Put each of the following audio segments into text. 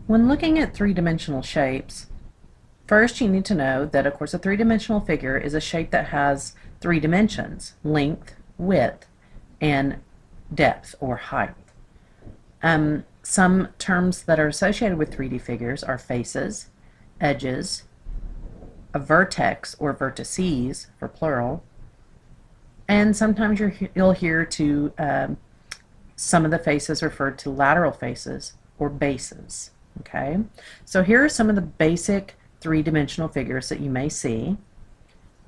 When looking at three-dimensional shapes, first you need to know that, of course, a three-dimensional figure is a shape that has three dimensions: length, width, and depth or height. Some terms that are associated with 3D figures are faces, edges, a vertex or vertices for plural, and sometimes you'll hear some of the faces referred to lateral faces or bases. Okay, so here are some of the basic three-dimensional figures that you may see.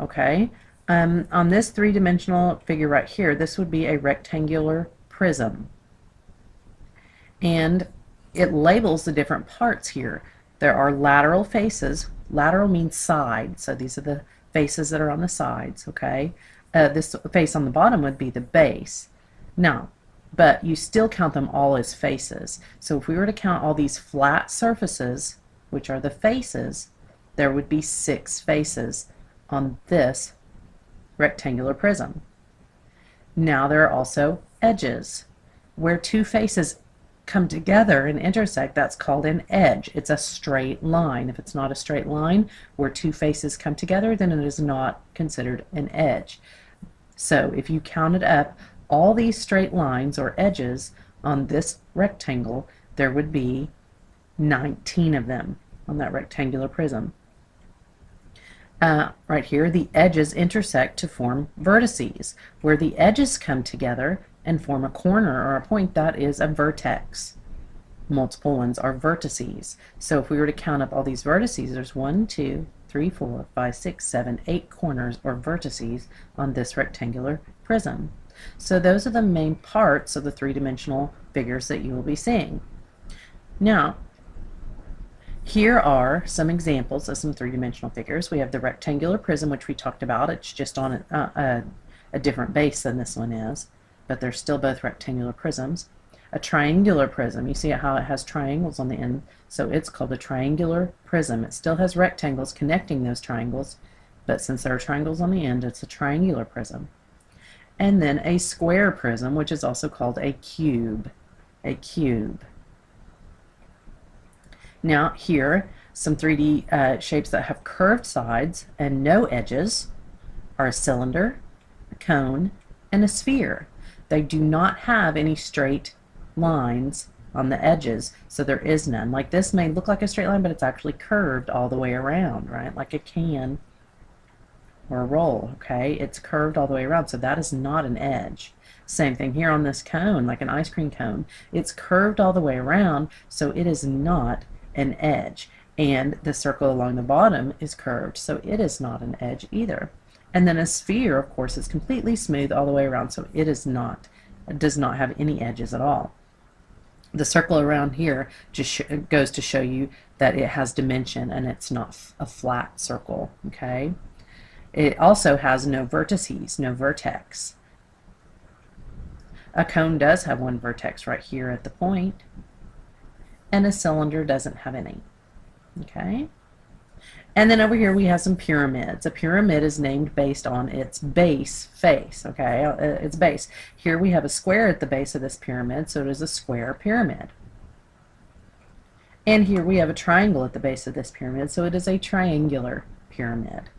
Okay, on this three-dimensional figure right here, this would be a rectangular prism, and it labels the different parts here. There are lateral faces. Lateral means side, so these are the faces that are on the sides. Okay, this face on the bottom would be the base. Now, but you still count them all as faces. So if we were to count all these flat surfaces, which are the faces, there would be 6 faces on this rectangular prism. Now there are also edges. Where 2 faces come together and intersect, that's called an edge. It's a straight line. If it's not a straight line where 2 faces come together, then it is not considered an edge. So if you counted up all these straight lines or edges on this rectangle, there would be 19 of them on that rectangular prism. Right here, the edges intersect to form vertices. Where the edges come together and form a corner or a point, that is a vertex. Multiple ones are vertices. So if we were to count up all these vertices, there's 1, 2, 3, 4, 5, 6, 7, 8 corners or vertices on this rectangular prism. So those are the main parts of the three-dimensional figures that you will be seeing. Now, here are some examples of some three-dimensional figures. We have the rectangular prism, which we talked about. It's just on a different base than this one is, but they're still both rectangular prisms. A triangular prism, you see how it has triangles on the end, so it's called a triangular prism. It still has rectangles connecting those triangles, but since there are triangles on the end, it's a triangular prism. And then a square prism, which is also called a cube. A cube. Now here, some 3D shapes that have curved sides and no edges are a cylinder, a cone, and a sphere. They do not have any straight lines on the edges, so there is none. Like this may look like a straight line, but it's actually curved all the way around, right? Like a can or a roll, okay? It's curved all the way around, so that is not an edge. Same thing here on this cone, like an ice cream cone. It's curved all the way around, so it is not an edge. And the circle along the bottom is curved, so it is not an edge either. And then a sphere, of course, is completely smooth all the way around, so it does not have any edges at all. The circle around here just goes to show you that it has dimension and it's not a flat circle, okay? It also has no vertices, no vertex. A cone does have one vertex right here at the point, and a cylinder doesn't have any, okay? And then over here we have some pyramids. A pyramid is named based on its base face, okay? Its base. Here we have a square at the base of this pyramid, so it is a square pyramid. And here we have a triangle at the base of this pyramid, so it is a triangular pyramid.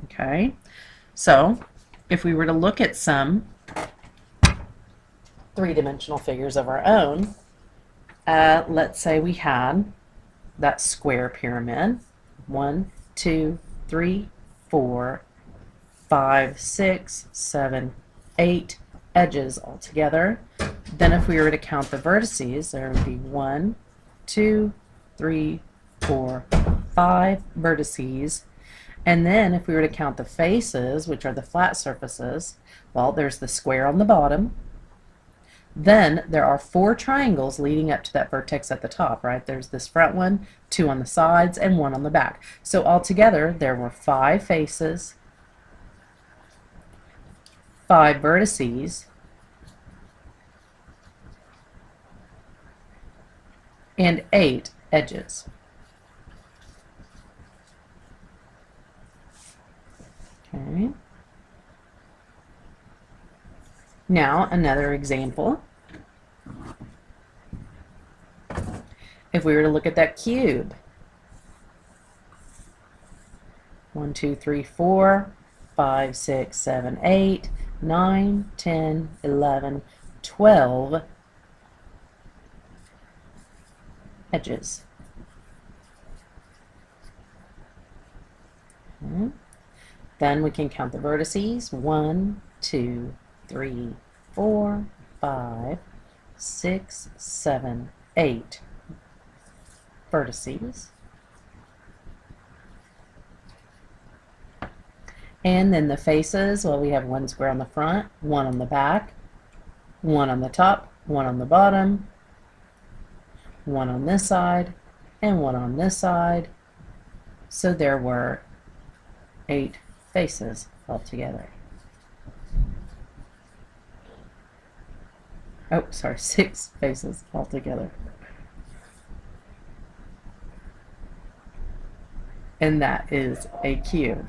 Okay? So, if we were to look at some three-dimensional figures of our own, let's say we had that square pyramid. 1, 2, 3, 4, 5, 6, 7, 8 edges altogether. Then if we were to count the vertices, there would be 1, 2, 3, 4, 5 vertices. And then if we were to count the faces, which are the flat surfaces, well, there's the square on the bottom. Then there are 4 triangles leading up to that vertex at the top, right? There's this front one, 2 on the sides, and 1 on the back. So altogether, there were 5 faces, 5 vertices, and 8 edges. Okay. Now, another example. If we were to look at that cube, 1, 2, 3, 4, 5, 6, 7, 8, 9, 10, 11, 12 edges. Then we can count the vertices. 1, 2, 3, 4, 5, 6, 7, 8 vertices. And then the faces, well, we have one square on the front, one on the back, one on the top, one on the bottom, one on this side, and one on this side. So there were 8 faces altogether. Oh, sorry, 6 faces altogether. And that is a cube.